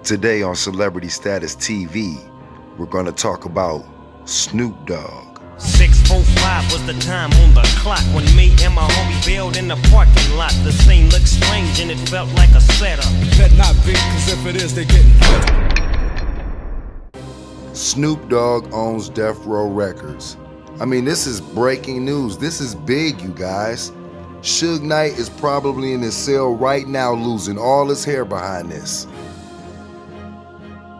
Today on Celebrity Status TV, we're going to talk about Snoop Dogg. 6:45 was the time on the clock when me and my homie bailed in the parking lot. The scene looked strange and it felt like a setup. Better not be, cause if it is, they getting better. Snoop Dogg owns Death Row Records. I mean, this is breaking news. This is big, you guys. Suge Knight is probably in his cell right now losing all his hair behind this.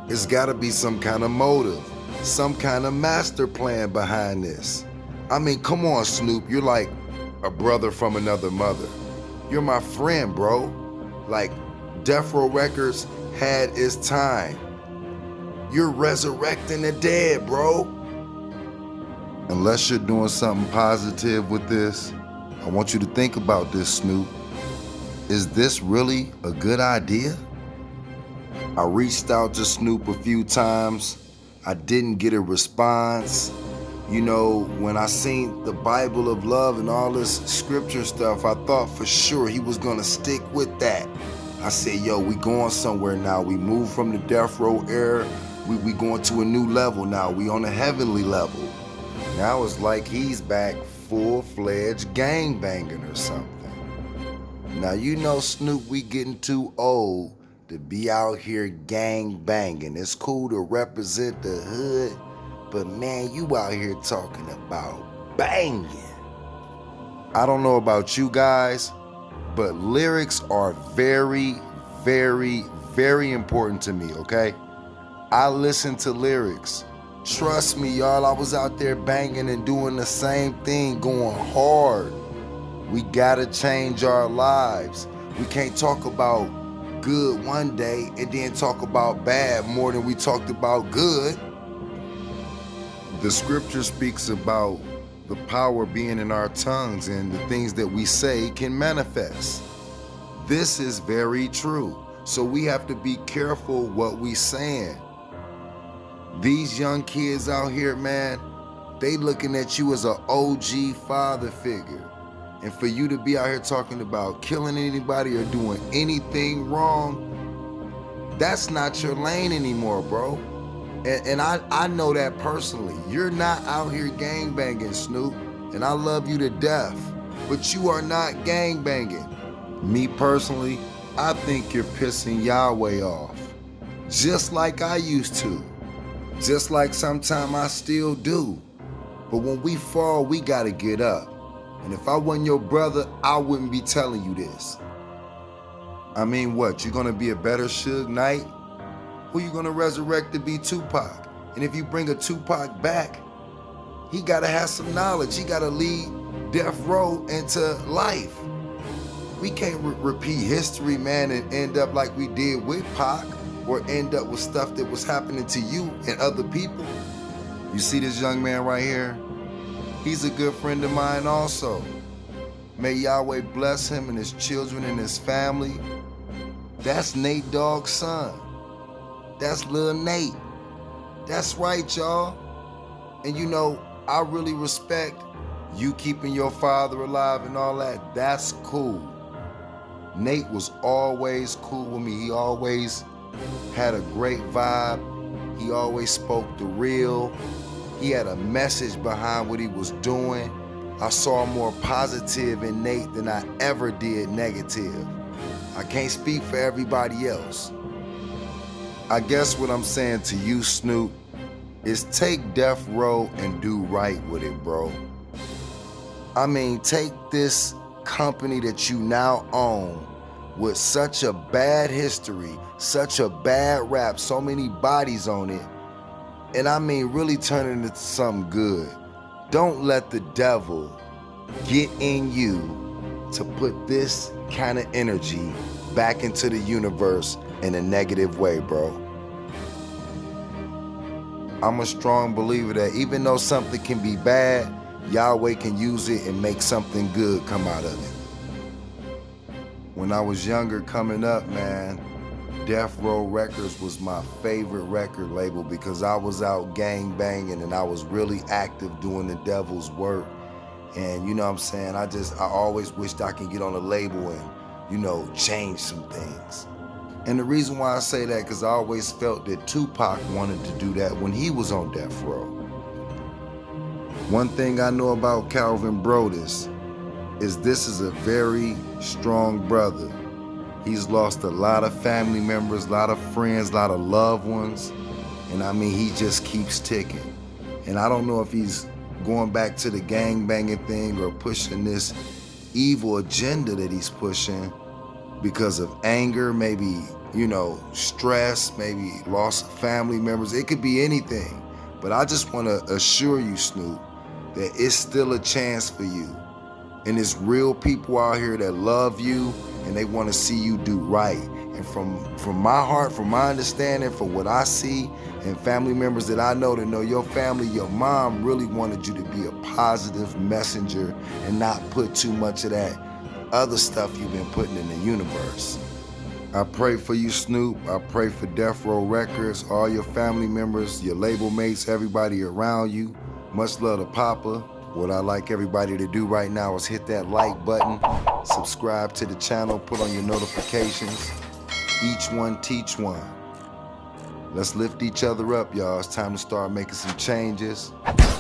It's gotta be some kind of motive, some kind of master plan behind this. I mean, come on, Snoop, you're like a brother from another mother. You're my friend, bro. Like, Death Row Records had its time. You're resurrecting the dead, bro. Unless you're doing something positive with this, I want you to think about this, Snoop. Is this really a good idea? I reached out to Snoop a few times. I didn't get a response. You know, when I seen the Bible of love and all this scripture stuff, I thought for sure he was gonna stick with that. I said, yo, we going somewhere now. We moved from the death row era. We going to a new level now. We on a heavenly level. Now it's like he's back full-fledged gangbanging or something. Now, you know, Snoop, we getting too old to be out here gang banging. It's cool to represent the hood, but man, you out here talking about banging. I don't know about you guys, but lyrics are very, very, very important to me, okay? I listen to lyrics. Trust me, y'all, I was out there banging and doing the same thing, going hard. We gotta change our lives. We can't talk about good one day and then talk about bad more than we talked about good. The scripture speaks about the power being in our tongues and the things that we say can manifest. This is very true. So we have to be careful what we saying. These young kids out here, man, they looking at you as an OG father figure. And for you to be out here talking about killing anybody or doing anything wrong, that's not your lane anymore, bro. And I know that personally. You're not out here gangbanging, Snoop, and I love you to death, but you are not gangbanging. Me personally, I think you're pissing Yahweh off, just like I used to, just like sometime I still do. But when we fall, we gotta get up. And if I wasn't your brother, I wouldn't be telling you this. I mean, what, you gonna be a better Suge Knight? Who you gonna resurrect to be Tupac? And if you bring a Tupac back, he gotta have some knowledge. He gotta lead Death Row into life. We can't repeat history, man, and end up like we did with Pac, or end up with stuff that was happening to you and other people. You see this young man right here? He's a good friend of mine also. May Yahweh bless him and his children and his family. That's Nate Dogg's son. That's Lil Nate. That's right, y'all. And you know, I really respect you keeping your father alive and all that. That's cool. Nate was always cool with me. He always had a great vibe. He always spoke the real. He had a message behind what he was doing. I saw more positive in Nate than I ever did negative. I can't speak for everybody else. I guess what I'm saying to you, Snoop, is take Death Row and do right with it, bro. I mean, take this company that you now own with such a bad history, such a bad rap, so many bodies on it, and I mean really turn it into something good. Don't let the devil get in you to put this kind of energy back into the universe in a negative way, bro. I'm a strong believer that even though something can be bad, Yahweh can use it and make something good come out of it. When I was younger coming up, man, Death Row Records was my favorite record label because I was out gang banging and I was really active doing the devil's work. And you know what I'm saying, I always wished I could get on a label and, you know, change some things. And the reason why I say that, because I always felt that Tupac wanted to do that when he was on death row. One thing I know about Calvin Broadus is this is a very strong brother. He's lost a lot of family members, a lot of friends, a lot of loved ones. And I mean, he just keeps ticking. And I don't know if he's going back to the gangbanging thing or pushing this evil agenda that he's pushing because of anger, maybe, you know, stress, maybe loss of family members. It could be anything. But I just want to assure you, Snoop, that it's still a chance for you. And there's real people out here that love you and they want to see you do right. And from my heart, from my understanding, from what I see, and family members that I know that know your family, your mom really wanted you to be a positive messenger and not put too much of that other stuff you've been putting in the universe. I pray for you, Snoop. I pray for Death Row Records, all your family members, your label mates, everybody around you. Much love to Papa. What I like everybody to do right now is hit that like button, subscribe to the channel, put on your notifications. Each one teach one. Let's lift each other up, y'all. It's time to start making some changes.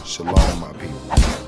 Shalom, my people.